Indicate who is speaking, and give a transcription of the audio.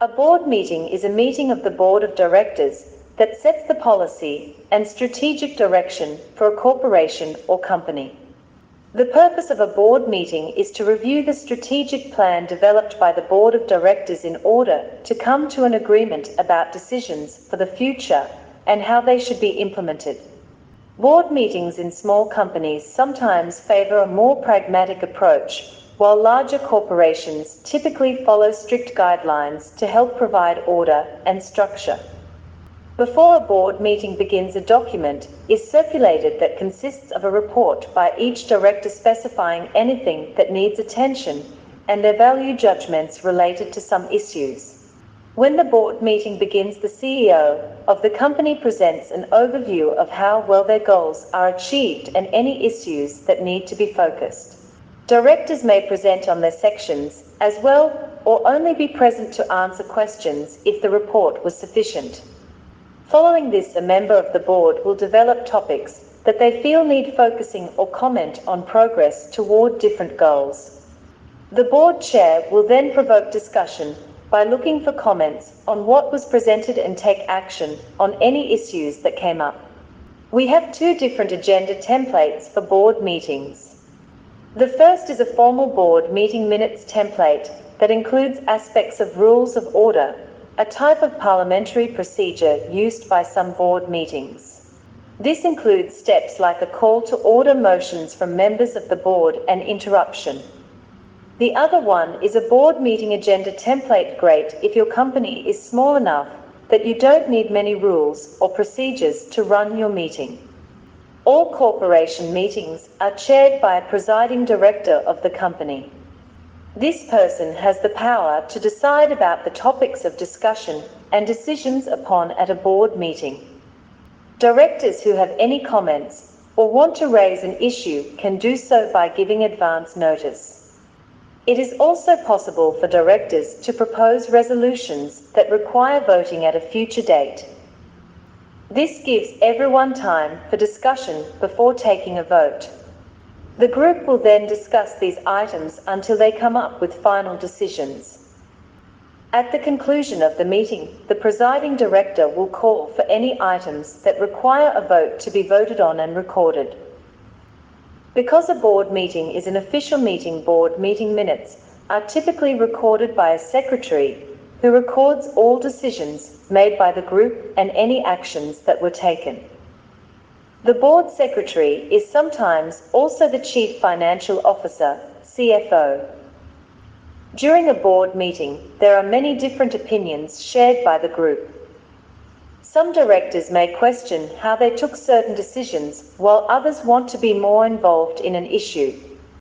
Speaker 1: A board meeting is a meeting of the board of directors that sets the policy and strategic direction for a corporation or company. The purpose of a board meeting is to review the strategic plan developed by the board of directors in order to come to an agreement about decisions for the future and how they should be implemented. Board meetings in small companies sometimes favor a more pragmatic approach, while larger corporations typically follow strict guidelines to help provide order and structure. Before a board meeting begins, a document is circulated that consists of a report by each director specifying anything that needs attention and their value judgments related to some issues. When the board meeting begins, the CEO of the company presents an overview of how well their goals are achieved and any issues that need to be focused. Directors may present on their sections as well, or only be present to answer questions if the report was sufficient. Following this, a member of the board will develop topics that they feel need focusing or comment on progress toward different goals. The board chair will then provoke discussion by looking for comments on what was presented and take action on any issues that came up. We have two different agenda templates for board meetings. The first is a formal board meeting minutes template that includes aspects of rules of order, a type of parliamentary procedure used by some board meetings. This includes steps like a call to order, motions from members of the board, and interruption. The other one is a board meeting agenda template, great if your company is small enough that you don't need many rules or procedures to run your meeting. All corporation meetings are chaired by a presiding director of the company. This person has the power to decide about the topics of discussion and decisions upon at a board meeting. Directors who have any comments or want to raise an issue can do so by giving advance notice. It is also possible for directors to propose resolutions that require voting at a future date. This gives everyone time for discussion before taking a vote. The group will then discuss these items until they come up with final decisions. At the conclusion of the meeting, the presiding director will call for any items that require a vote to be voted on and recorded. Because a board meeting is an official meeting, board meeting minutes are typically recorded by a secretary who records all decisions made by the group and any actions that were taken. The board secretary is sometimes also the chief financial officer, CFO. During a board meeting, there are many different opinions shared by the group. Some directors may question how they took certain decisions, while others want to be more involved in an issue.